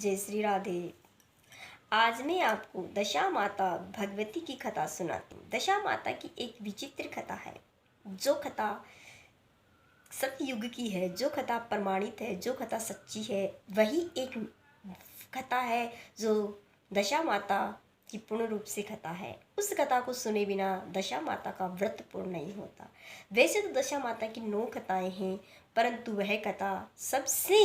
जय श्री राधे। आज मैं आपको दशा माता भगवती की कथा सुनाती हूँ। दशा माता की एक विचित्र कथा है, जो कथा सतयुग की है, जो कथा प्रमाणित है, जो कथा सच्ची है। वही एक कथा है जो दशा माता की पूर्ण रूप से कथा है। उस कथा को सुने बिना दशा माता का व्रत पूर्ण नहीं होता। वैसे तो दशा माता की 9 कथाएं हैं, परंतु वह कथा सबसे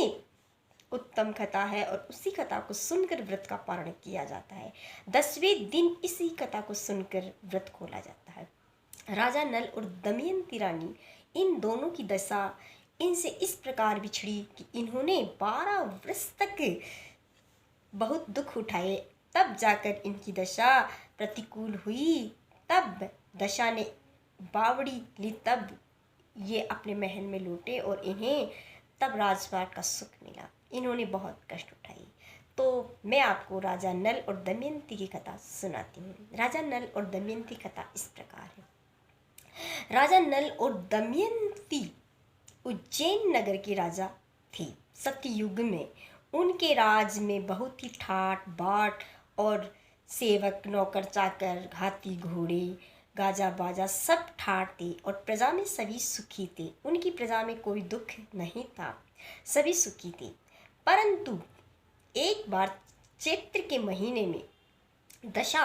उत्तम कथा है और उसी कथा को सुनकर व्रत का पारण किया जाता है। 10वें दिन इसी कथा को सुनकर व्रत खोला जाता है। राजा नल और दमयंती रानी, इन दोनों की दशा इनसे इस प्रकार बिछड़ी कि इन्होंने 12 वर्ष तक बहुत दुख उठाए। तब जाकर इनकी दशा प्रतिकूल हुई। तब दशा ने बावड़ी ली, तब ये अपने महल में लौटे और इन्हें तब राजपाट का सुख मिला। इन्होंने बहुत कष्ट उठाए। तो मैं आपको राजा नल और दमयंती की कथा सुनाती हूँ। राजा नल और दमयंती कथा इस प्रकार है। राजा नल और दमयंती उज्जैन नगर के राजा थे। सतयुग में उनके राज में बहुत ही ठाट बाट और सेवक, नौकर, चाकर, हाथी, घोड़े, गाजा बाजा सब ठाट थे और प्रजा में सभी सुखी थे। उनकी प्रजा में कोई दुख नहीं था, सभी सुखी थे। परंतु एक बार चैत्र के महीने में दशा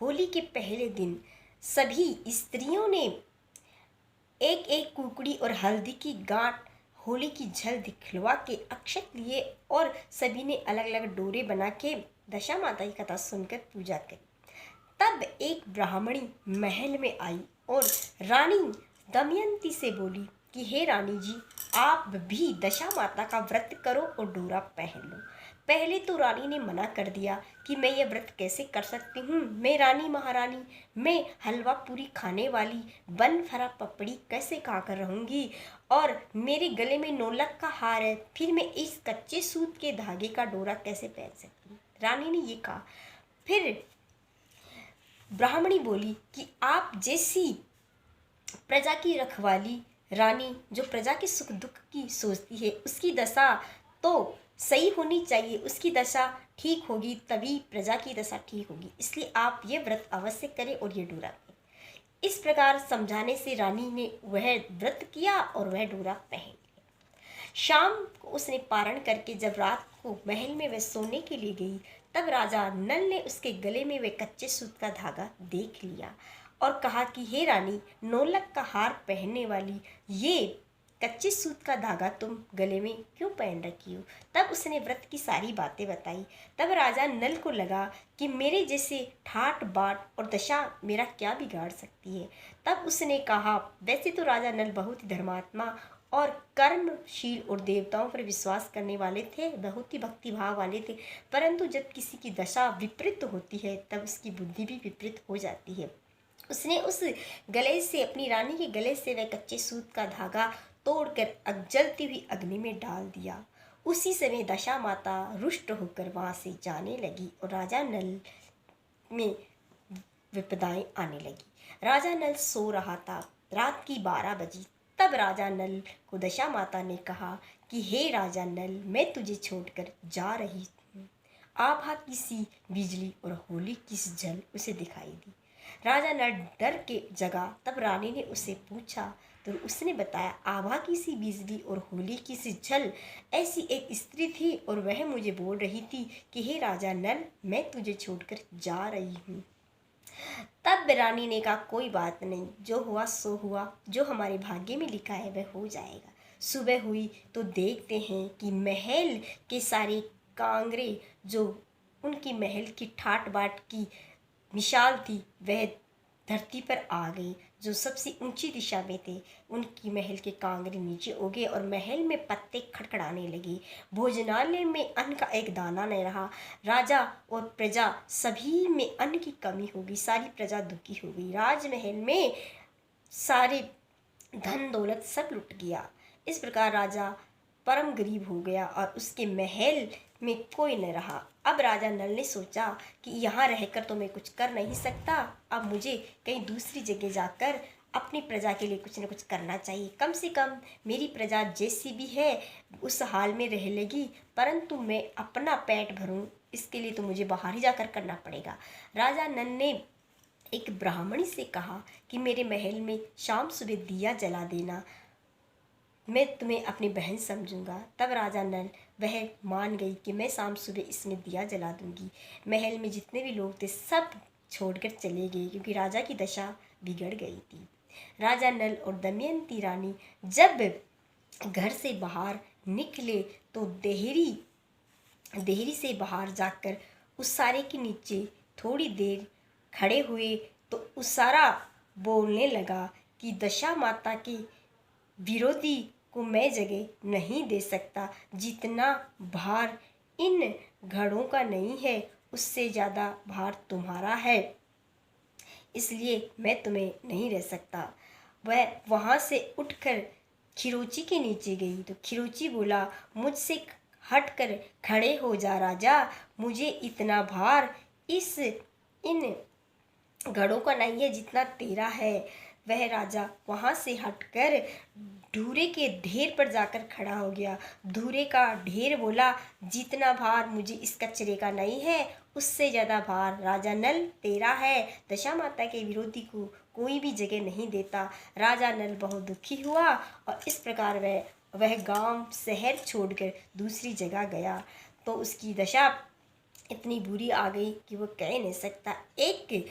होली के पहले दिन सभी स्त्रियों ने एक एक कुकड़ी और हल्दी की गांठ होली की झल दिखलवा के अक्षत लिए और सभी ने अलग अलग डोरे बना के दशा माता की कथा सुनकर पूजा करी। तब एक ब्राह्मणी महल में आई और रानी दमयंती से बोली कि हे रानी जी, आप भी दशा माता का व्रत करो और डोरा पहन लो। पहले तो रानी ने मना कर दिया कि मैं ये व्रत कैसे कर सकती हूँ, मैं रानी महारानी, मैं हलवा पूरी खाने वाली बन फरा पपड़ी कैसे खाकर रहूँगी, और मेरे गले में नौलख का हार है, फिर मैं इस कच्चे सूत के धागे का डोरा कैसे पहन सकती हूँ। रानी ने ये कहा। फिर ब्राह्मणी बोली कि आप जैसी प्रजा की रखवाली रानी, जो प्रजा के सुख दुख की सोचती है, उसकी दशा तो सही होनी चाहिए, उसकी दशा ठीक होगी तभी प्रजा की दशा ठीक होगी, इसलिए आप ये व्रत अवश्य करें और ये डोरा पहनें। इस प्रकार समझाने से रानी ने वह व्रत किया और वह डोरा पहन लिया। शाम को उसने पारण करके जब रात को महल में वह सोने के लिए गई, तब राजा नल ने उसके गले में वह कच्चे सूत का धागा देख लिया और कहा कि हे रानी, नौलख का हार पहनने वाली ये कच्चे सूत का धागा तुम गले में क्यों पहन रखी हो। तब उसने व्रत की सारी बातें बताई। तब राजा नल को लगा कि मेरे जैसे ठाट बाट और दशा मेरा क्या बिगाड़ सकती है। तब उसने कहा, वैसे तो राजा नल बहुत ही धर्मात्मा और कर्मशील और देवताओं पर विश्वास करने वाले थे, बहुत ही भक्ति भाव वाले थे, परंतु जब किसी की दशा विपरीत होती है तब उसकी बुद्धि भी विपरीत हो जाती है। उसने उस गले से, अपनी रानी के गले से वह कच्चे सूत का धागा तोड़कर जलती हुई अग्नि में डाल दिया। उसी समय दशा माता रुष्ट होकर वहां से जाने लगी और राजा नल में विपदाएं आने लगी। राजा नल सो रहा था। रात की 12 बजी। तब राजा नल को दशा माता ने कहा कि हे राजा नल, मैं तुझे छोड़कर जा रही हूँ। आभा की सी बिजली और होली की सी झल उसे दिखाई दी। राजा नल डर के जगा। तब रानी ने उसे पूछा तो उसने बताया, आभा की सी बिजली और होली की सी झल, ऐसी एक स्त्री थी और वह मुझे बोल रही थी कि हे राजा नल, मैं तुझे छोड़कर जा रही हूँ। तब रानी ने कहा, कोई बात नहीं, जो हुआ सो हुआ, जो हमारे भाग्य में लिखा है वह हो जाएगा। सुबह हुई तो देखते हैं कि महल के सारे कांगरे, जो उनकी महल की ठाट बाट की मिसाल थी, वह धरती पर आ गई। जो सबसे ऊंची दिशा में थे उनकी महल के कांगरे नीचे उगे और महल में पत्ते खड़खड़ाने लगे। भोजनालय में अन्न का एक दाना नहीं रहा। राजा और प्रजा सभी में अन्न की कमी हो गई। सारी प्रजा दुखी हो गई। राजमहल में सारे धन दौलत सब लुट गया। इस प्रकार राजा परम गरीब हो गया और उसके महल में कोई न रहा। अब राजा नल ने सोचा कि यहाँ रहकर तो मैं कुछ कर नहीं सकता, अब मुझे कहीं दूसरी जगह जाकर अपनी प्रजा के लिए कुछ न कुछ करना चाहिए। कम से कम मेरी प्रजा जैसी भी है उस हाल में रह लेगी, परंतु मैं अपना पेट भरूं इसके लिए तो मुझे बाहर ही जाकर करना पड़ेगा। राजा नल ने एक ब्राह्मणी से कहा कि मेरे महल में शाम सुबह दिया जला देना, मैं तुम्हें अपनी बहन समझूंगा। तब राजा नल वह मान गई कि मैं शाम सुबह इसमें दिया जला दूंगी। महल में जितने भी लोग थे सब छोड़कर चले गए क्योंकि राजा की दशा बिगड़ गई थी। राजा नल और दमयंती रानी जब घर से बाहर निकले तो देहरी से बाहर जाकर उसारे के नीचे थोड़ी देर खड़े हुए तो उसारा बोलने लगा कि दशा माता के विरोधी को मैं जगह नहीं दे सकता। जितना भार इन घड़ों का नहीं है उससे ज़्यादा भार तुम्हारा है, इसलिए मैं तुम्हें नहीं रह सकता। वह वहाँ से उठकर खिरोची के नीचे गई तो खिरोची बोला, मुझसे हटकर खड़े हो जा राजा, मुझे इतना भार इन घड़ों का नहीं है जितना तेरा है। वह राजा वहाँ से हटकर धूरे के ढेर पर जाकर खड़ा हो गया। धूरे का ढेर बोला, जितना भार मुझे इस कचरे का नहीं है उससे ज़्यादा भार राजा नल तेरा है। दशा माता के विरोधी को कोई भी जगह नहीं देता। राजा नल बहुत दुखी हुआ और इस प्रकार वह गांव शहर छोड़कर दूसरी जगह गया तो उसकी दशा इतनी बुरी आ गई कि वो कह नहीं सकता। एक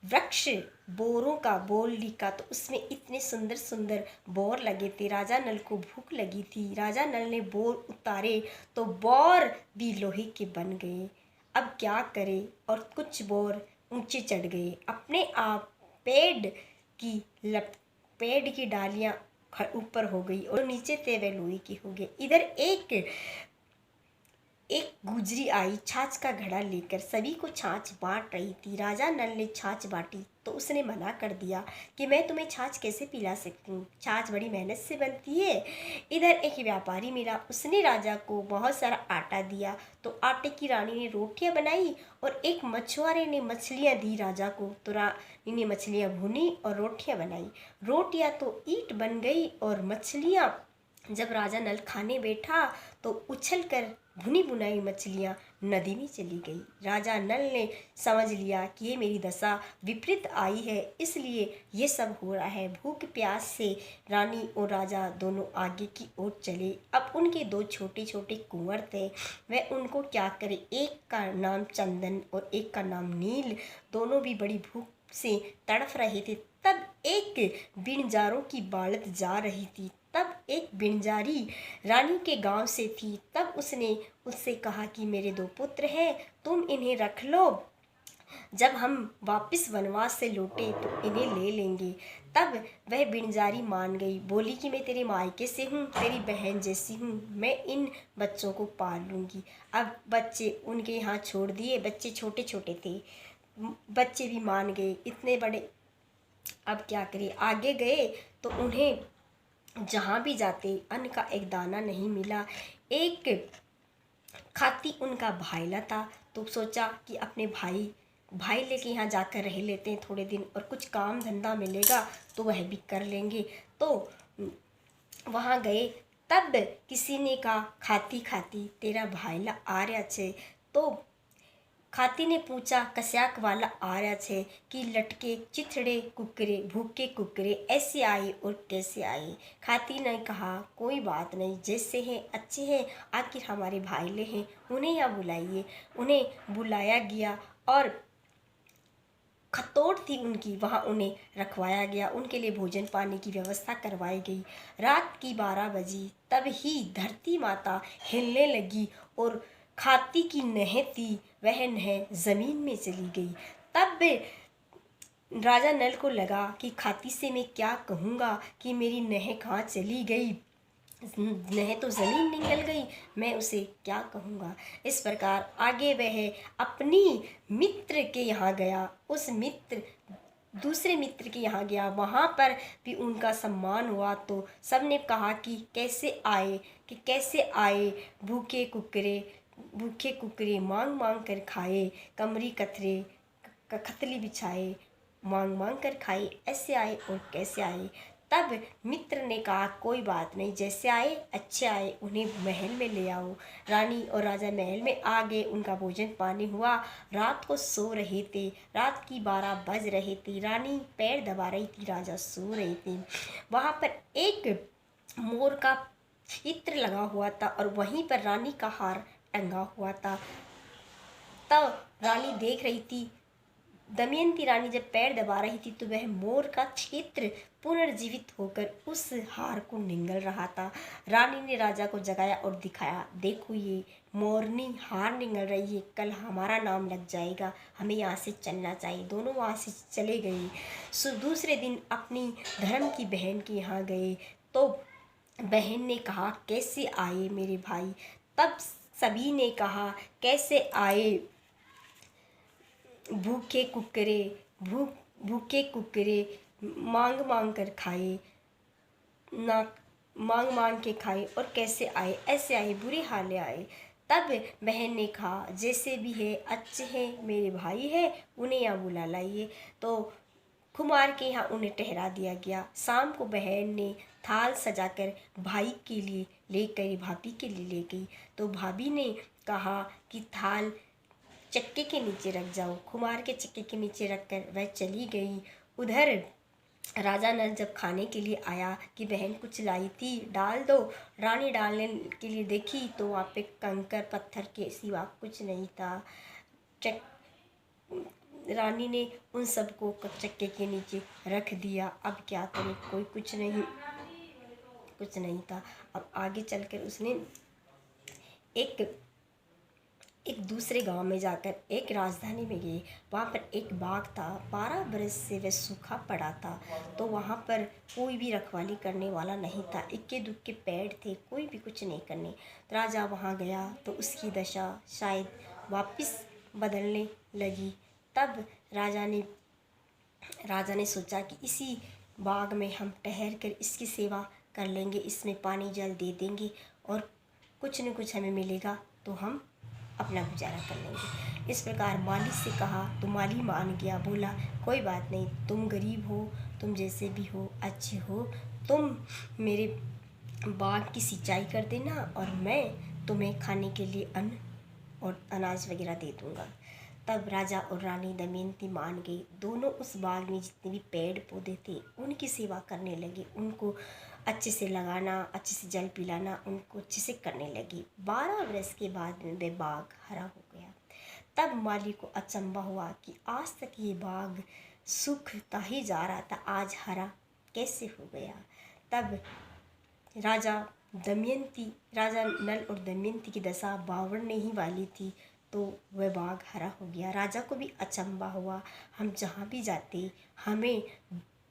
वृक्ष बोरों का बोल लिखा तो उसमें इतने सुंदर सुंदर बोर लगे थे। राजा नल को भूख लगी थी। राजा नल ने बोर उतारे तो बोर भी लोहे के बन गए। अब क्या करे, और कुछ बोर ऊंचे चढ़ गए। अपने आप पेड़ की डालियां ऊपर हो गई और नीचे थे वे लोहे के हो गए। इधर एक गुजरी आई छाछ का घड़ा लेकर, सभी को छाछ बांट रही थी। राजा नल ने छाछ बांटी तो उसने मना कर दिया कि मैं तुम्हें छाछ कैसे पिला सकती हूँ, छाछ बड़ी मेहनत से बनती है। इधर एक व्यापारी मिला, उसने राजा को बहुत सारा आटा दिया तो आटे की रानी ने रोटियां बनाई और एक मछुआरे ने मछलियां दी राजा को तो रानी ने मछलियां भुनी और रोटियां बनाई। रोटियां तो ईंट बन गई और मछलियां जब राजा नल खाने बैठा तो उछलकर भुनी बुनाई मछलियाँ नदी में चली गई। राजा नल ने समझ लिया कि ये मेरी दशा विपरीत आई है, इसलिए ये सब हो रहा है। भूख प्यास से रानी और राजा दोनों आगे की ओर चले। अब उनके दो छोटे छोटे कुंवर थे, वह उनको क्या करे। एक का नाम चंदन और एक का नाम नील, दोनों भी बड़ी भूख से तड़फ रहे थे। तब एक बिनजारों की बालत जा रही थी। तब एक बिनजारी रानी के गांव से थी। तब उसने उससे कहा कि मेरे दो पुत्र हैं, तुम इन्हें रख लो, जब हम वापस वनवास से लौटे तो इन्हें ले लेंगे। तब वह बिनजारी मान गई, बोली कि मैं तेरे मायके से हूँ, तेरी बहन जैसी हूँ, मैं इन बच्चों को पाल लूँगी। अब बच्चे उनके यहाँ छोड़ दिए, बच्चे छोटे छोटे थे, बच्चे भी मान गए, इतने बड़े। अब क्या करें, आगे गए तो उन्हें जहाँ भी जाते अन्न का एक दाना नहीं मिला। एक खाती उनका भाईला था तो सोचा कि अपने भाई लेके यहाँ जाकर रह लेते हैं थोड़े दिन और कुछ काम धंधा मिलेगा तो वह भी कर लेंगे। तो वहाँ गए। तब किसी ने कहा, खाती खाती तेरा भाईला आ रहा छे। तो खाती ने पूछा, कस्याक वाला आ रहा छे कि लटके चिथड़े कुकरे भूखे कुकरे ऐसे आए और कैसे आए। खाती ने कहा, कोई बात नहीं, जैसे हैं अच्छे हैं, आखिर हमारे भाईले हैं, उन्हें यहाँ बुलाइए। उन्हें बुलाया गया और खतौड़ थी उनकी, वहाँ उन्हें रखवाया गया, उनके लिए भोजन पानी की व्यवस्था करवाई गई। रात की 12 बजी तब ही धरती माता हिलने लगी और खाती की नह थी वह नह जमीन में चली गई। तब राजा नल को लगा कि खाती से मैं क्या कहूँगा कि मेरी नह कहाँ चली गई, नह तो ज़मीन निकल गई, मैं उसे क्या कहूँगा। इस प्रकार आगे वह अपनी मित्र के यहाँ गया, उस दूसरे मित्र के यहाँ गया, वहाँ पर भी उनका सम्मान हुआ। तो सब ने कहा कि कैसे आए भूखे कुकरे मांग मांग कर खाए, कमरी कतरे खतली बिछाए, मांग मांग कर खाए, ऐसे आए और कैसे आए। तब मित्र ने कहा कोई बात नहीं, जैसे आए अच्छे आए, उन्हें महल में ले आओ। रानी और राजा महल में आ गए, उनका भोजन पानी हुआ। रात को सो रहे थे, रात की 12 बज रहे थे। रानी पैर दबा रही थी, राजा सो रहे थे। वहाँ पर एक मोर का चित्र लगा हुआ था और वहीं पर रानी का हार टंगा हुआ था। तब रानी देख रही थी, दमयंती रानी जब पैर दबा रही थी तो वह मोर का चित्र पुनर्जीवित होकर उस हार को निगल रहा था। रानी ने राजा को जगाया और दिखाया, देखो ये मोरनी हार निगल रही है, कल हमारा नाम लग जाएगा, हमें यहाँ से चलना चाहिए। दोनों वहाँ से चले गए। दूसरे दिन अपनी धर्म की बहन के यहाँ गए तो बहन ने कहा कैसे आए मेरे भाई। तब सभी ने कहा कैसे आए, भूखे कुकरे भूखे कुकरे मांग मांग कर खाए, ना मांग मांग के खाए और कैसे आए, ऐसे आए, बुरे हाले आए। तब बहन ने कहा जैसे भी है अच्छे हैं, मेरे भाई है, उन्हें यहाँ बुला लाइए। तो कुमार के यहाँ उन्हें ठहरा दिया गया। शाम को बहन ने थाल सजाकर भाई के लिए लेकर भाभी के लिए ले गई। तो भाभी ने कहा कि थाल चक्के के नीचे रख जाओ। कुमार के चक्के के नीचे रखकर वह चली गई। उधर राजा नल जब खाने के लिए आया कि बहन कुछ लाई थी, डाल दो। रानी डालने के लिए देखी तो वहाँ पे कंकर पत्थर के सिवा कुछ नहीं था। रानी ने उन सबको चक्के के नीचे रख दिया। अब क्या करे, कोई कुछ नहीं था। अब आगे चलकर उसने एक दूसरे गांव में जाकर एक राजधानी में गए। वहाँ पर एक बाग था, 12 बरस से वह सूखा पड़ा था। तो वहाँ पर कोई भी रखवाली करने वाला नहीं था, इक्के दुक्के पेड़ थे, कोई भी कुछ नहीं करने। तो राजा वहाँ गया तो उसकी दशा शायद वापस बदलने लगी। तब राजा ने सोचा कि इसी बाग में हम ठहर कर इसकी सेवा कर लेंगे, इसमें पानी जल दे देंगे और कुछ न कुछ हमें मिलेगा तो हम अपना गुजारा कर लेंगे। इस प्रकार माली से कहा तो माली मान गया, बोला कोई बात नहीं, तुम गरीब हो, तुम जैसे भी हो अच्छे हो, तुम मेरे बाग की सिंचाई कर देना और मैं तुम्हें खाने के लिए अन्न और अनाज वगैरह दे दूँगा। तब राजा और रानी दमयंती मान गई। दोनों उस बाग में जितने भी पेड़ पौधे थे उनकी सेवा करने लगे, उनको अच्छे से लगाना, अच्छे से जल पिलाना, उनको अच्छे से करने लगी। 12 वर्ष के बाद में वह बाग हरा हो गया। तब माली को अचंभा हुआ कि आज तक ये बाग सूखता ही जा रहा था, आज हरा कैसे हो गया। तब राजा नल और दमयंती की दशा बावरने ही वाली थी तो वह बाग हरा हो गया। राजा को भी अचंभा हुआ, हम जहाँ भी जाते हमें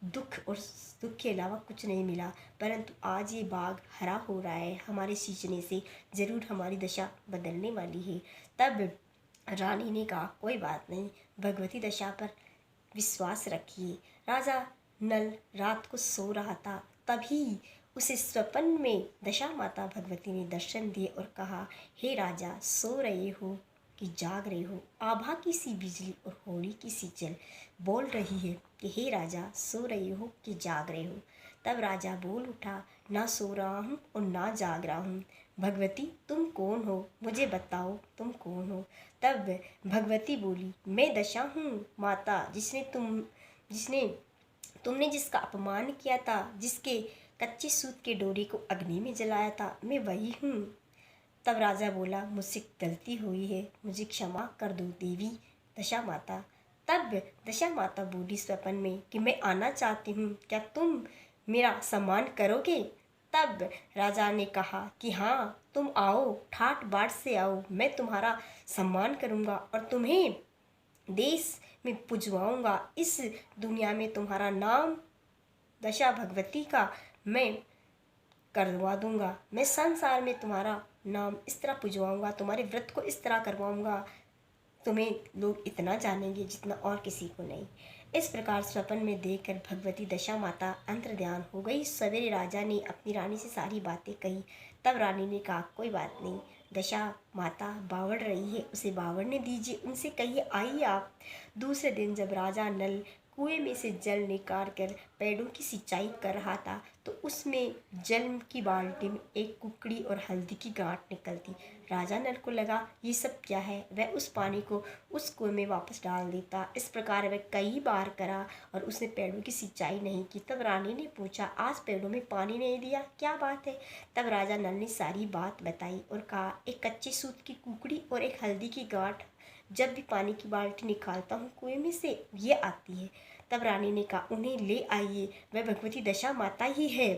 दुख और सुख के अलावा कुछ नहीं मिला, परंतु आज ये बाग हरा हो रहा है, हमारे सींचने से ज़रूर हमारी दशा बदलने वाली है। तब रानी ने कहा कोई बात नहीं, भगवती दशा पर विश्वास रखिए। राजा नल रात को सो रहा था, तभी उसे स्वप्न में दशा माता भगवती ने दर्शन दिए और कहा, हे राजा, सो रहे हो कि जाग रहे हो? आभा की सी बिजली और होली की सी जल बोल रही है कि हे राजा, सो रहे हो कि जाग रहे हो? तब राजा बोल उठा, ना सो रहा हूँ और ना जाग रहा हूँ। भगवती तुम कौन हो, मुझे बताओ तुम कौन हो। तब भगवती बोली, मैं दशा हूँ माता, तुमने जिसका अपमान किया था, जिसके कच्चे सूत के डोरी को अग्नि में जलाया था, मैं वही हूँ। तब राजा बोला, मुझसे गलती हुई है, मुझे क्षमा कर दो देवी दशा माता। तब दशा माता बोली स्वप्न में कि मैं आना चाहती हूँ, क्या तुम मेरा सम्मान करोगे? तब राजा ने कहा कि हाँ, तुम आओ, ठाट बाट से आओ, मैं तुम्हारा सम्मान करूँगा और तुम्हें देश में पुजवाऊँगा। इस दुनिया में तुम्हारा नाम दशा भगवती का मैं करवा दूँगा। मैं संसार में तुम्हारा नाम इस तरह पुजवाऊँगा, तुम्हारे व्रत को इस तरह करवाऊँगा, तुम्हें लोग इतना जानेंगे जितना और किसी को नहीं। इस प्रकार स्वप्न में देखकर भगवती दशा माता अंतर्ध्यान हो गई। सवेरे राजा ने अपनी रानी से सारी बातें कही। तब रानी ने कहा कोई बात नहीं, दशा माता बावड़ रही है, उसे बावड़ने दीजिए, उनसे कहिए आइए आप। दूसरे दिन जब राजा नल कुएं में से जल निकाल कर पेड़ों की सिंचाई कर रहा था तो उसमें जल की बाल्टी में एक कुकड़ी और हल्दी की गांठ निकलती। राजा नल को लगा ये सब क्या है। वह उस पानी को उस कुएं में वापस डाल देता। इस प्रकार वह कई बार करा और उसने पेड़ों की सिंचाई नहीं की। तब रानी ने पूछा, आज पेड़ों में पानी नहीं दिया, क्या बात है। तब राजा नल ने सारी बात बताई और कहा, एक कच्चे सूत की कुकड़ी और एक हल्दी की गांठ जब भी पानी की बाल्टी निकालता हूँ कुएं में से ये आती है। तब रानी ने कहा, उन्हें ले आइए, वह भगवती दशा माता ही है।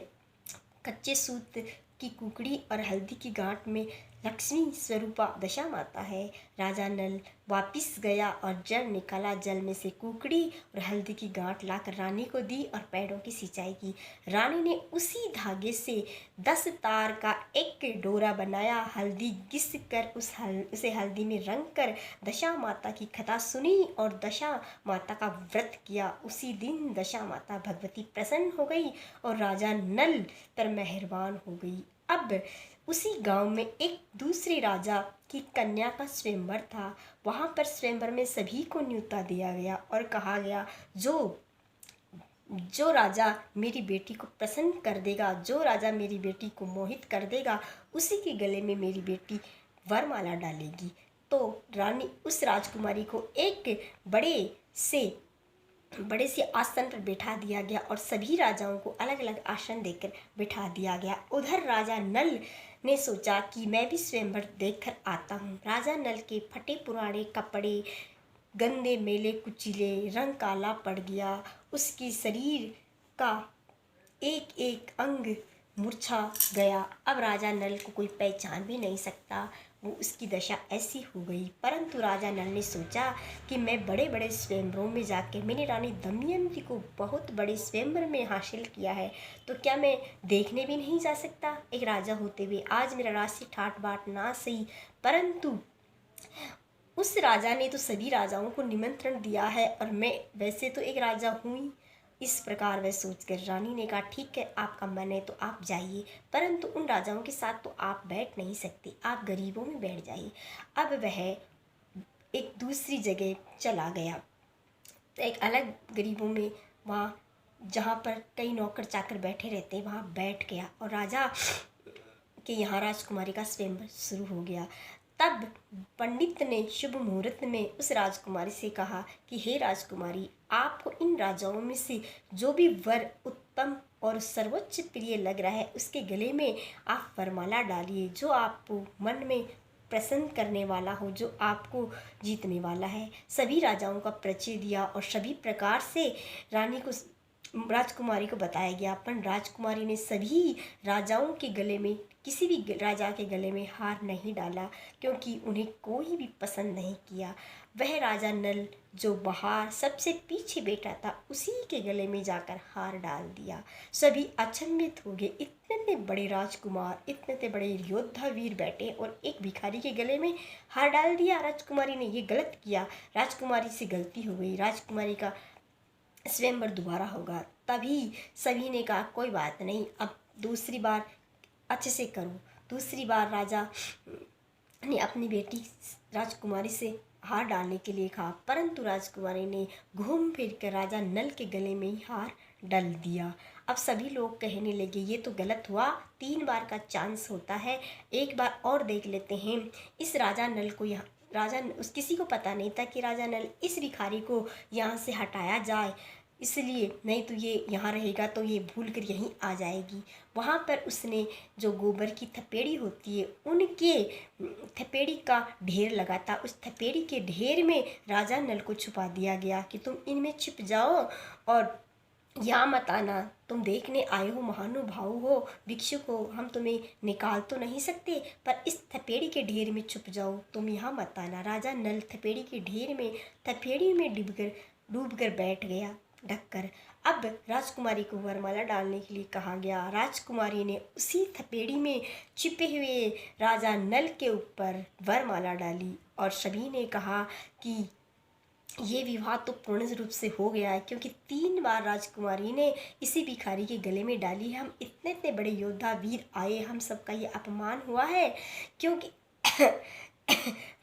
कच्चे सूत की कुकड़ी और हल्दी की गांठ में लक्ष्मी स्वरूपा दशा माता है। राजा नल वापिस गया और जल निकाला। जल में से कुकड़ी और हल्दी की गांठ लाकर रानी को दी और पेड़ों की सिंचाई की। रानी ने उसी धागे से 10 तार का एक डोरा बनाया। हल्दी घिस कर उसे हल्दी में रंग कर दशा माता की कथा सुनी और दशा माता का व्रत किया। उसी दिन दशा माता भगवती प्रसन्न हो गई और राजा नल पर मेहरबान हो गई। अब उसी गांव में एक दूसरे राजा की कन्या का स्वयंवर था। वहां पर स्वयंवर में सभी को न्योता दिया गया और कहा गया, जो राजा मेरी बेटी को प्रसन्न कर देगा, जो राजा मेरी बेटी को मोहित कर देगा, उसी के गले में मेरी बेटी वरमाला डालेगी। तो रानी उस राजकुमारी को एक बड़े से आसन पर बैठा दिया गया और सभी राजाओं को अलग अलग आसन देकर बैठा दिया गया। उधर राजा नल ने सोचा कि मैं भी स्वयंवर देखकर आता हूँ। राजा नल के फटे पुराने कपड़े, गंदे मेले कुचीले, रंग काला पड़ गया। उसकी शरीर का एक एक अंग मूर्छा गया। अब राजा नल को कोई पहचान भी नहीं सकता। वो उसकी दशा ऐसी हो गई। परंतु राजा नल ने सोचा कि मैं बड़े बड़े स्वयंवरों में जाके मैंने रानी दमयंती को बहुत बड़े स्वयंवर में हासिल किया है, तो क्या मैं देखने भी नहीं जा सकता। एक राजा होते हुए आज मेरा राशि ठाट बाट ना सही, परंतु उस राजा ने तो सभी राजाओं को निमंत्रण दिया है और मैं वैसे तो एक राजा हूँ ही। इस प्रकार वह सोचकर रानी ने कहा, ठीक है, आपका मन है तो आप जाइए, परंतु उन राजाओं के साथ तो आप बैठ नहीं सकते, आप गरीबों में बैठ जाइए। अब वह एक दूसरी जगह चला गया, एक अलग गरीबों में, वहाँ जहाँ पर कई नौकर चाकर बैठे रहते वहाँ बैठ गया और राजा के यहाँ राजकुमारी का स्वयंवर शुरू हो गया। तब पंडित ने शुभ मुहूर्त में उस राजकुमारी से कहा कि हे राजकुमारी, आपको इन राजाओं में से जो भी वर उत्तम और सर्वोच्च प्रिय लग रहा है उसके गले में आप वरमाला डालिए, जो आपको मन में प्रसन्न करने वाला हो, जो आपको जीतने वाला है। सभी राजाओं का परिचय दिया और सभी प्रकार से रानी को राजकुमारी को बताया गया। पर राजकुमारी ने सभी राजाओं के गले में, किसी भी राजा के गले में हार नहीं डाला, क्योंकि उन्हें कोई भी पसंद नहीं किया। वह राजा नल जो बाहर सबसे पीछे बैठा था उसी के गले में जाकर हार डाल दिया। सभी अचंभित हो गए, इतने बड़े राजकुमार, इतने बड़े योद्धा वीर बैठे और एक भिखारी के गले में हार डाल दिया। राजकुमारी ने ये गलत किया, राजकुमारी से गलती हो गई, राजकुमारी का स्वयंवर दोबारा होगा। तभी सभी ने कहा, कोई बात नहीं, अब दूसरी बार अच्छे से करो। दूसरी बार राजा ने अपनी बेटी राजकुमारी से हार डालने के लिए कहा, परंतु राजकुमारी ने घूम फिर कर राजा नल के गले में ही हार डाल दिया। अब सभी लोग कहने लगे, ये तो गलत हुआ, 3 बार का चांस होता है, एक बार और देख लेते हैं। इस राजा नल को यहाँ किसी को पता नहीं था कि राजा नल इस भिखारी को यहाँ से हटाया जाए, इसलिए नहीं तो ये यहाँ रहेगा तो ये भूल कर यहीं आ जाएगी। वहाँ पर उसने जो गोबर की थपेड़ी होती है उनके थपेड़ी का ढेर लगा था, उस थपेड़ी के ढेर में राजा नल को छुपा दिया गया कि तुम इनमें छिप जाओ और यहाँ मत आना, तुम देखने आए हो, महानुभाव हो, भिक्षुक हो, हम तुम्हें निकाल तो नहीं सकते, पर इस थपेड़ी के ढेर में छुप जाओ, तुम यहाँ मत आना। राजा नल थपेड़ी के ढेर में थपेड़ी में डूब कर बैठ गया ढककर। अब राजकुमारी को वरमाला डालने के लिए कहा गया। राजकुमारी ने उसी थपेड़ी में छिपे हुए राजा नल के ऊपर वरमाला डाली और सभी ने कहा कि ये विवाह तो पूर्ण रूप से हो गया है, क्योंकि 3 बार राजकुमारी ने इसी भिखारी के गले में डाली है। हम इतने बड़े योद्धा वीर आए, हम सबका ये अपमान हुआ है, क्योंकि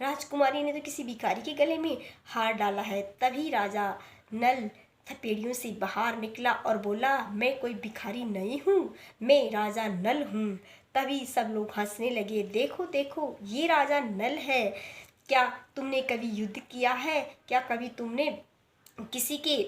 राजकुमारी ने तो किसी भिखारी के गले में हार डाला है। तभी राजा नल थपेड़ियों से बाहर निकला और बोला, मैं कोई भिखारी नहीं हूँ, मैं राजा नल हूँ। तभी सब लोग हंसने लगे। देखो देखो, ये राजा नल है। क्या तुमने कभी युद्ध किया है? क्या कभी तुमने किसी के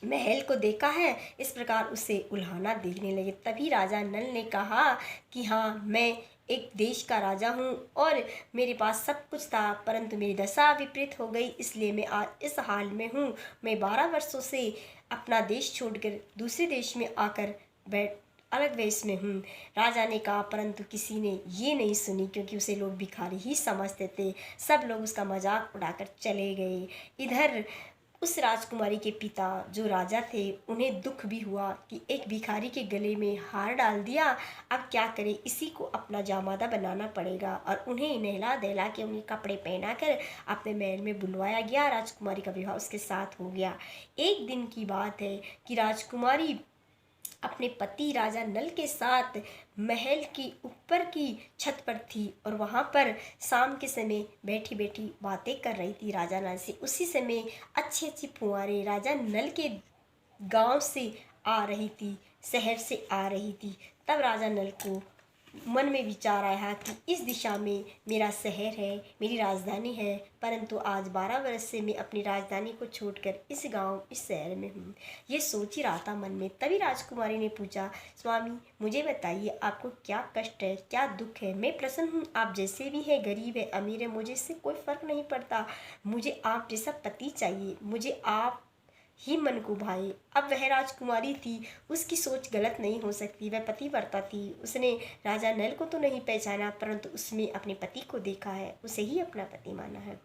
महल को देखा है? इस प्रकार उसे उल्हाना देखने लगे। तभी राजा नल ने कहा कि हाँ, मैं एक देश का राजा हूँ और मेरे पास सब कुछ था, परंतु मेरी दशा विपरीत हो गई, इसलिए मैं आज इस हाल में हूँ। मैं 12 वर्षों से अपना देश छोड़कर दूसरे देश में आकर बैठ अलग वेश में हूँ। राजा ने कहा, परंतु किसी ने ये नहीं सुनी, क्योंकि उसे लोग भिखारी ही समझते थे। सब लोग उसका मजाक उड़ाकर चले गए। इधर उस राजकुमारी के पिता जो राजा थे, उन्हें दुख भी हुआ कि एक भिखारी के गले में हार डाल दिया। अब क्या करें, इसी को अपना जामाता बनाना पड़ेगा। और उन्हें नहला दहला के उन्हें कपड़े पहना कर अपने महल में बुलवाया गया। राजकुमारी का विवाह उसके साथ हो गया। एक दिन की बात है कि राजकुमारी अपने पति राजा नल के साथ महल की ऊपर की छत पर थी और वहाँ पर शाम के समय बैठी बैठी बातें कर रही थी राजा नल से। उसी समय अच्छी अच्छी फुहारें राजा नल के गांव से आ रही थी, शहर से आ रही थी। तब राजा नल को मन में विचार आया कि इस दिशा में मेरा शहर है, मेरी राजधानी है, परंतु आज 12 वर्ष से मैं अपनी राजधानी को छोड़कर इस गांव, इस शहर में हूँ। ये सोच ही रहा था मन में। तभी राजकुमारी ने पूछा, स्वामी मुझे बताइए, आपको क्या कष्ट है, क्या दुख है? मैं प्रसन्न हूँ, आप जैसे भी हैं, गरीब है अमीर है, मुझे इससे कोई फर्क नहीं पड़ता। मुझे आप जैसा पति चाहिए, मुझे आप ही मन को भाई। अब वह राजकुमारी थी, उसकी सोच गलत नहीं हो सकती, वह पतिव्रता थी। उसने राजा नल को तो नहीं पहचाना, परंतु उसमें अपने पति को देखा है, उसे ही अपना पति माना है।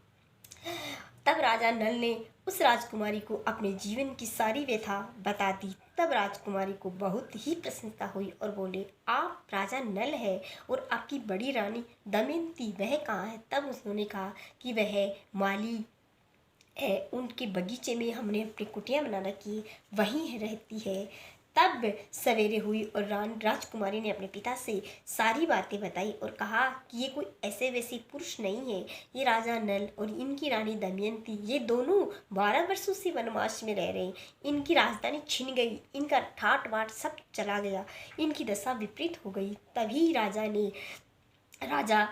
तब राजा नल ने उस राजकुमारी को अपने जीवन की सारी व्यथा बता दी। तब राजकुमारी को बहुत ही प्रसन्नता हुई और बोले, आप राजा नल है और आपकी बड़ी रानी दमयंती वह कहाँ है? तब उन्होंने कहा कि वह माली है, उनके बगीचे में हमने अपनी कुटिया बना रखी, वहीं रहती है। तब सवेरे हुई और राजकुमारी ने अपने पिता से सारी बातें बताई और कहा कि ये कोई ऐसे वैसे पुरुष नहीं है, ये राजा नल और इनकी रानी दमयंती, ये दोनों 12 वर्षों से वनवास में रह रहे हैं। इनकी राजधानी छिन गई, इनका ठाट बाट सब चला गया, इनकी दशा विपरीत हो गई। तभी राजा ने राजा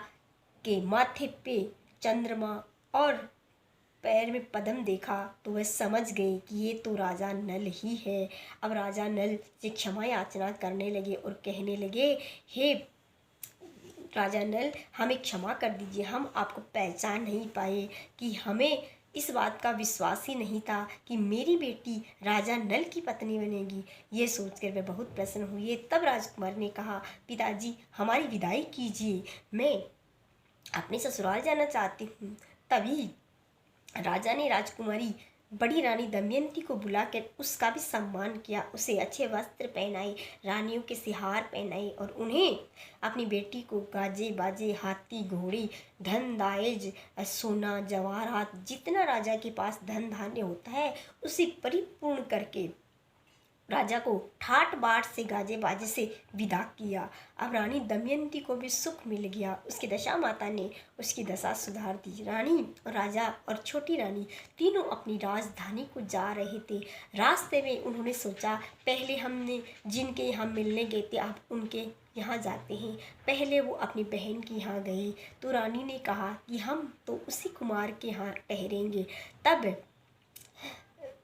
के माथे पे चंद्रमा और पैर में पद्म देखा तो वह समझ गए कि ये तो राजा नल ही है। अब राजा नल से क्षमा याचना करने लगे और कहने लगे, हे राजा नल, हमें क्षमा कर दीजिए, हम आपको पहचान नहीं पाए, कि हमें इस बात का विश्वास ही नहीं था कि मेरी बेटी राजा नल की पत्नी बनेगी। ये सोचकर वे बहुत प्रसन्न हुए। तब राजकुमार ने कहा, पिताजी हमारी विदाई कीजिए, मैं अपने ससुराल जाना चाहती हूँ। तभी राजा ने राजकुमारी बड़ी रानी दमयंती को बुलाकर उसका भी सम्मान किया, उसे अच्छे वस्त्र पहनाए, रानियों के सिहार पहनाए और उन्हें अपनी बेटी को गाजे बाजे, हाथी घोड़ी, धन दायज, सोना जवाहरात, जितना राजा के पास धन धान्य होता है उसे परिपूर्ण करके राजा को ठाट बाट से गाजे बाजे से विदा किया। अब रानी दमयंती को भी सुख मिल गया, उसकी दशा माता ने उसकी दशा सुधार दी। रानी और राजा और छोटी रानी तीनों अपनी राजधानी को जा रहे थे। रास्ते में उन्होंने सोचा, पहले हमने जिनके यहाँ मिलने गए थे अब उनके यहाँ जाते हैं। पहले वो अपनी बहन के यहाँ गए तो रानी ने कहा कि हम तो उसी कुमार के यहाँ ठहरेंगे। तब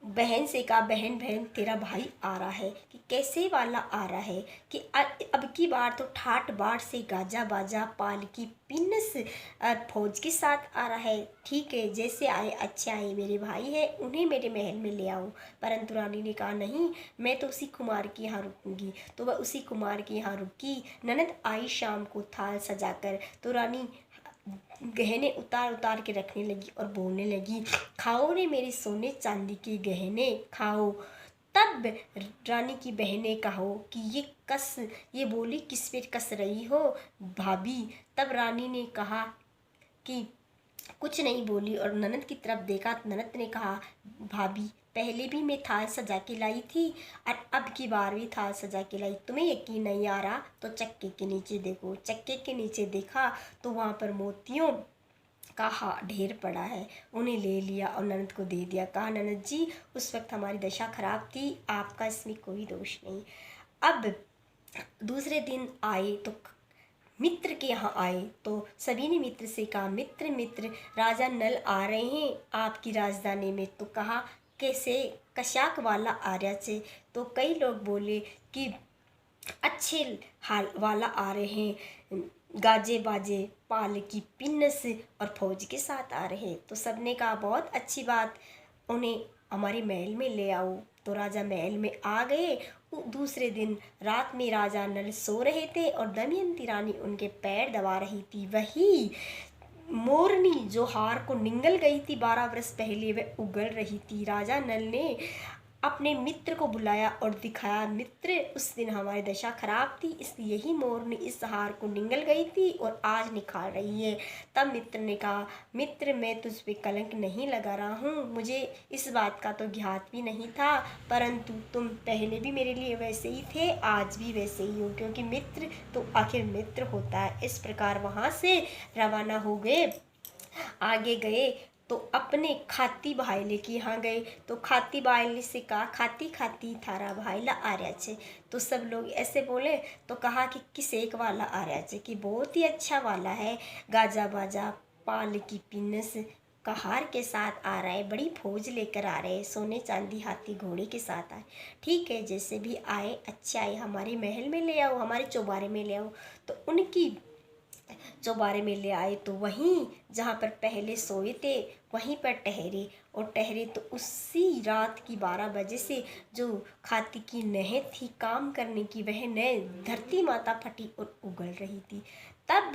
बहन से कहा, बहन बहन तेरा भाई आ रहा है। कि कैसे वाला आ रहा है? कि अब की बार तो ठाट बाट से गाजा बाजा पालकी पिन्नस फौज के साथ आ रहा है। ठीक है, जैसे आए अच्छे आए, मेरे भाई है, उन्हें मेरे महल में ले आओ। परंतु रानी ने कहा, नहीं, मैं तो उसी कुमार के यहाँ रुकूंगी। तो वह उसी कुमार के यहाँ रुकी। ननद आई शाम को थाल सजाकर, तो रानी गहने उतार उतार के रखने लगी और बोलने लगी, खाओ रे मेरे सोने चांदी के गहने खाओ। तब रानी की बहनें कहो कि ये बोली किस पे कस रही हो भाभी? तब रानी ने कहा कि कुछ नहीं बोली और ननद की तरफ देखा तो ननद ने कहा, भाभी पहले भी मैं थाल सजा के लाई थी और अब की बार भी थाल सजा के लाई। तुम्हें यकीन नहीं आ रहा तो चक्के के नीचे देखो। चक्के के नीचे देखा तो वहाँ पर मोतियों कहा ढेर पड़ा है, उन्हें ले लिया और ननद को दे दिया। कहा ननद जी उस वक्त हमारी दशा खराब थी, आपका इसमें कोई दोष नहीं। अब दूसरे दिन आए तो मित्र के यहाँ आए तो सभी ने मित्र से कहा मित्र मित्र राजा नल आ रहे हैं आपकी राजधानी में। तो कहा कैसे? कशाक वाला आर्या से। तो कई लोग बोले कि अच्छे हाल वाला आ रहे हैं, गाजे बाजे पाल की पिन्नस और फौज के साथ आ रहे हैं। तो सबने कहा बहुत अच्छी बात, उन्हें हमारे महल में ले आओ। तो राजा महल में आ गए। दूसरे दिन रात में राजा नल सो रहे थे और दमयंती रानी उनके पैर दबा रही थी। वही मोरनी जो हार को निगल गई थी 12 वर्ष पहले, वह उगल रही थी। राजा नल ने अपने मित्र को बुलाया और दिखाया, मित्र उस दिन हमारी दशा खराब थी इसलिए ही मोरनी इस हार को निगल गई थी और आज निखार रही है। तब मित्र ने कहा मित्र मैं तुझ पे कलंक नहीं लगा रहा हूँ, मुझे इस बात का तो ज्ञात भी नहीं था, परंतु तुम पहले भी मेरे लिए वैसे ही थे, आज भी वैसे ही हो, क्योंकि मित्र तो आखिर मित्र होता है। इस प्रकार वहाँ से रवाना हो गए। आगे गए तो अपने खाती भाईले के यहाँ गए तो खाती भाईले से कहा खाती खाती थारा भाईला आर्या छे। तो सब लोग ऐसे बोले तो कहा कि किस एक वाला आर्या छे, कि बहुत ही अच्छा वाला है, गाजा बाजा पाल की पिनस कहार के साथ आ रहा है, बड़ी फौज लेकर आ रहे हैं, सोने चांदी हाथी घोड़े के साथ आए। ठीक है जैसे भी आए अच्छे आए, हमारे महल में ले आओ, हमारे चौबारे में ले आओ। तो उनकी चौबारे में ले आए तो वहीं जहाँ पर पहले सोए थे वहीं पर ठहरे और ठहरे तो उसी रात की 12 बजे से जो खाती की नह थी काम करने की, वह नह धरती माता फटी और उगल रही थी। तब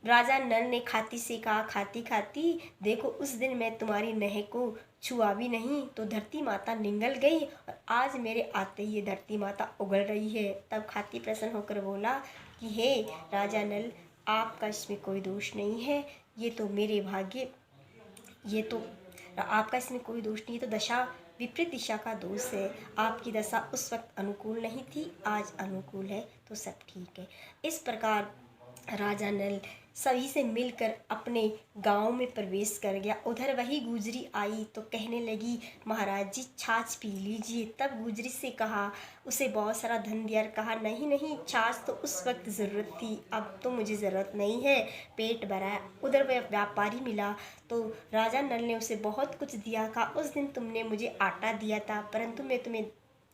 राजा नल ने खाती से कहा खाती खाती देखो उस दिन मैं तुम्हारी नह को छुआ भी नहीं तो धरती माता निगल गई और आज मेरे आते ही ये धरती माता उगल रही है। तब खाती प्रसन्न होकर बोला कि हे राजा नल आपका इसमें कोई दोष नहीं है, ये तो मेरे भाग्य, ये तो आपका इसमें कोई दोष नहीं, तो दशा विपरीत दिशा का दोष है, आपकी दशा उस वक्त अनुकूल नहीं थी आज अनुकूल है, तो सब ठीक है। इस प्रकार राजा नल सभी से मिलकर अपने गांव में प्रवेश कर गया। उधर वही गुजरी आई तो कहने लगी महाराज जी छाछ पी लीजिए। तब गुजरी से कहा, उसे बहुत सारा धन दिया, कहा नहीं नहीं छाछ तो उस वक्त ज़रूरत थी, अब तो मुझे ज़रूरत नहीं है, पेट भरा है। उधर वह व्यापारी मिला तो राजा नल ने उसे बहुत कुछ दिया, कहा उस दिन तुमने मुझे आटा दिया था परंतु मैं तुम्हें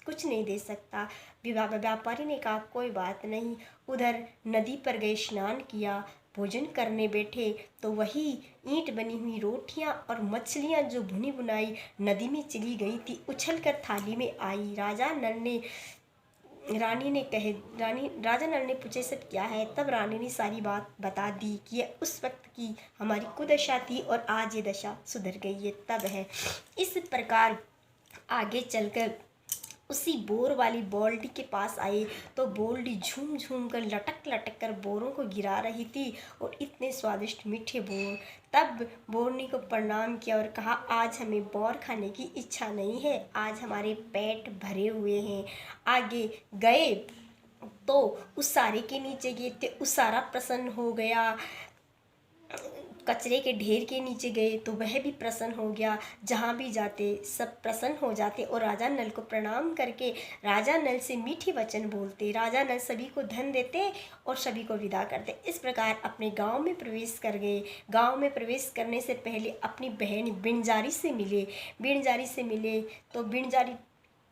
कुछ नहीं दे सकता। व्यापारी ने कहा कोई बात नहीं। उधर नदी पर गए, स्नान किया, भोजन करने बैठे तो वही ईंट बनी हुई रोटियां और मछलियां जो भुनी बुनाई नदी में चली गई थी उछलकर थाली में आई। राजा नल ने पूछे सब क्या है। तब रानी ने सारी बात बता दी कि यह उस वक्त की हमारी कुदशा थी और आज ये दशा सुधर गई है, तब है। इस प्रकार आगे चलकर उसी बोर वाली बोल्डी के पास आए तो बोल्डी झूम झूम कर लटक लटक कर बोरों को गिरा रही थी और इतने स्वादिष्ट मीठे बोर। तब बोरनी को प्रणाम किया और कहा आज हमें बोर खाने की इच्छा नहीं है, आज हमारे पेट भरे हुए हैं। आगे गए तो उस सारे के नीचे गए थे, उस सारा प्रसन्न हो गया। कचरे के ढेर के नीचे गए तो वह भी प्रसन्न हो गया, जहाँ भी जाते सब प्रसन्न हो जाते और राजा नल को प्रणाम करके राजा नल से मीठे वचन बोलते। राजा नल सभी को धन देते और सभी को विदा करते। इस प्रकार अपने गांव में प्रवेश कर गए। गांव में प्रवेश करने से पहले अपनी बहन बिनजारी से मिले तो बिनजारी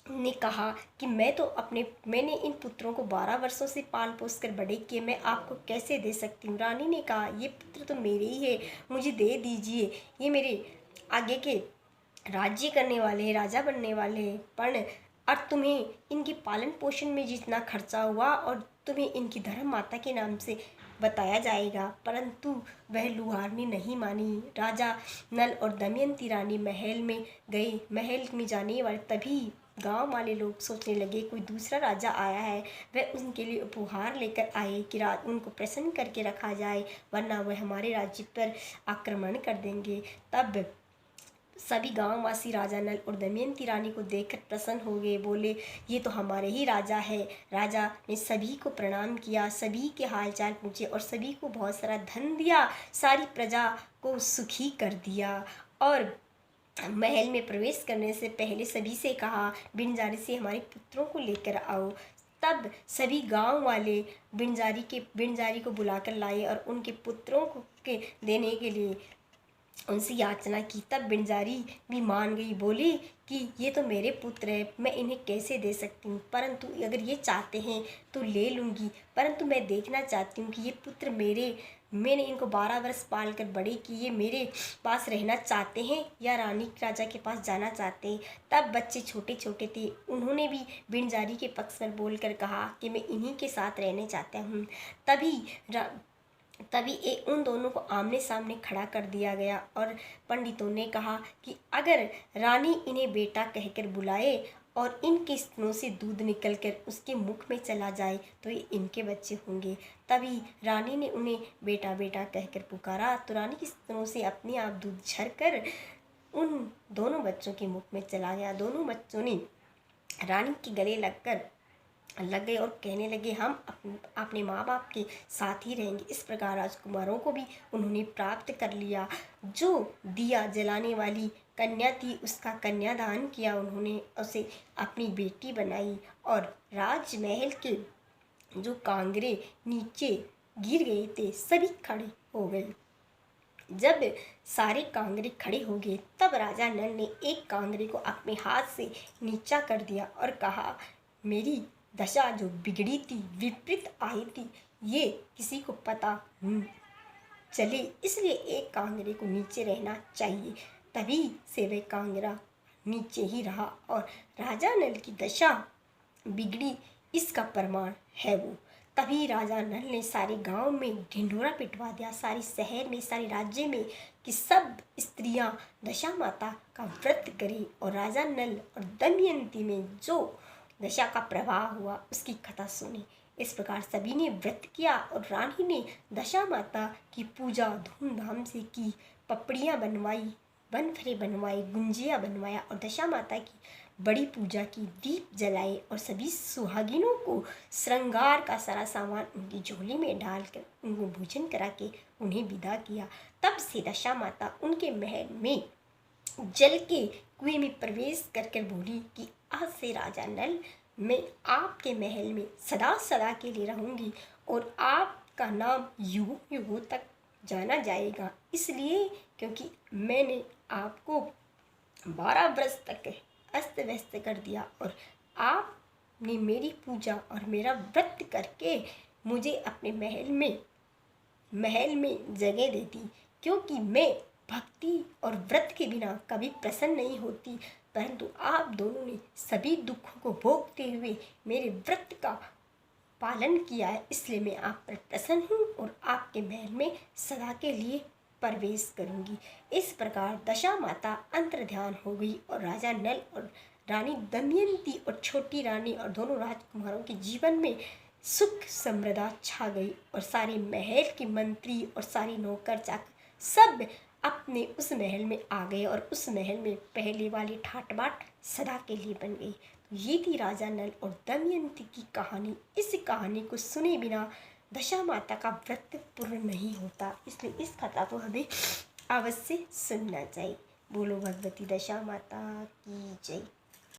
ने कहा कि मैंने इन पुत्रों को 12 वर्षों से पाल पोस कर बड़े किए, मैं आपको कैसे दे सकती हूँ। रानी ने कहा ये पुत्र तो मेरे ही है, मुझे दे दीजिए, ये मेरे आगे के राज्य करने वाले हैं, राजा बनने वाले हैं, पर और तुम्हें इनके पालन पोषण में जितना खर्चा हुआ और तुम्हें इनकी धर्म माता के नाम से बताया जाएगा। परंतु वह लुहारनी नहीं मानी। राजा नल और दमयंती रानी महल में गए। महल में जाने वाले तभी गांव वाले लोग सोचने लगे कोई दूसरा राजा आया है, वह उनके लिए उपहार लेकर आए कि उनको प्रसन्न करके रखा जाए, वरना वह हमारे राज्य पर आक्रमण कर देंगे। तब सभी गांववासी राजा नल और दमयंती रानी को देखकर प्रसन्न हो गए। बोले, ये तो हमारे ही राजा है। राजा ने सभी को प्रणाम किया, सभी के हालचाल पूछे और सभी को बहुत सारा धन दिया, सारी प्रजा को सुखी कर दिया। और महल में प्रवेश करने से पहले सभी से कहा, बिनजारी से हमारे पुत्रों को लेकर आओ। तब सभी गांव वाले बिनजारी को बुलाकर लाए और उनके पुत्रों को के देने के लिए उनसे याचना की। तब बिनजारी भी मान गई, बोली कि ये तो मेरे पुत्र हैं, मैं इन्हें कैसे दे सकती हूँ, परंतु अगर ये चाहते हैं तो ले लूँगी, परंतु मैं देखना चाहती हूँ कि ये पुत्र मैंने इनको 12 वर्ष पाल कर बड़े किए, ये मेरे पास रहना चाहते हैं या रानी राजा के पास जाना चाहते हैं। तब बच्चे छोटे छोटे थे, उन्होंने भी बिनजारी के पक्ष में बोलकर कहा कि मैं इन्हीं के साथ रहने चाहता हूँ। तभी उन दोनों को आमने सामने खड़ा कर दिया गया और पंडितों ने कहा कि अगर रानी इन्हें बेटा कहकर बुलाए और इनके स्तनों से दूध निकलकर उसके मुख में चला जाए तो ये इनके बच्चे होंगे। तभी रानी ने उन्हें बेटा बेटा कहकर पुकारा तो रानी के स्तनों से अपने आप दूध झरकर उन दोनों बच्चों के मुख में चला गया। दोनों बच्चों ने रानी के गले लग गए और कहने लगे, हम अपने माँ बाप के साथ ही रहेंगे। इस प्रकार राजकुमारों को भी उन्होंने प्राप्त कर लिया। जो दिया जलाने वाली कन्या थी उसका कन्यादान किया, उन्होंने उसे अपनी बेटी बनाई और राजमहल के जो कांगरे नीचे गिर गए थे सभी खड़े हो गए। जब सारे कांगरे खड़े हो गए तब राजा नल ने एक कांगरे को अपने हाथ से नीचा कर दिया और कहा, मेरी दशा जो बिगड़ी थी, विपरीत आई थी, ये किसी को पता चले, इसलिए एक कांगरे को नीचे रहना चाहिए। तभी से वह कांगरा नीचे ही रहा और राजा नल की दशा बिगड़ी इसका प्रमाण है वो। तभी राजा नल ने सारे गांव में ढिंढोरा पिटवा दिया, सारे शहर में, सारे राज्य में, कि सब स्त्रियां दशा माता का व्रत करें और राजा नल और दमयंती में जो दशा का प्रवाह हुआ उसकी कथा सुनी। इस प्रकार सभी ने व्रत किया और रानी ने दशा माता की पूजा धूमधाम से की, पपड़ियाँ बनवाई, बनफरे बनवाए, गुंजिया बनवाया और दशा माता की बड़ी पूजा की, दीप जलाए और सभी सुहागिनों को श्रृंगार का सारा सामान उनकी झोली में डालकर उनको भोजन करा के उन्हें विदा किया। तब से दशा माता उनके महल में जल के कुएं में प्रवेश कर बोली कि आज से राजा नल, मैं आपके महल में सदा सदा के लिए रहूंगी और आपका नाम युगों युगों तक जाना जाएगा, इसलिए क्योंकि मैंने आपको 12 वर्ष तक अस्त व्यस्त कर दिया और आपने मेरी पूजा और मेरा व्रत करके मुझे अपने महल में जगह दे दी, क्योंकि मैं भक्ति और व्रत के बिना कभी प्रसन्न नहीं होती, परंतु आप दोनों ने सभी दुखों को भोगते हुए मेरे व्रत का पालन किया है, इसलिए मैं आप पर प्रसन्न हूँ और आपके महल में सदा के लिए प्रवेश करूँगी। इस प्रकार दशा माता अंतर्ध्यान हो गई और राजा नल और रानी दमयंती और छोटी रानी और दोनों राजकुमारों के जीवन में सुख समृद्धि छा गई और सारे महल के मंत्री और सारे नौकर चाकर सब अपने उस महल में आ गए और उस महल में पहले वाली ठाट बाट सदा के लिए बन गई। तो ये थी राजा नल और दमयंती की कहानी। इस कहानी को सुने बिना दशा माता का व्रत पूर्ण नहीं होता, इसलिए इस कथा को हमें अवश्य सुनना चाहिए। बोलो भगवती दशा माता की जय।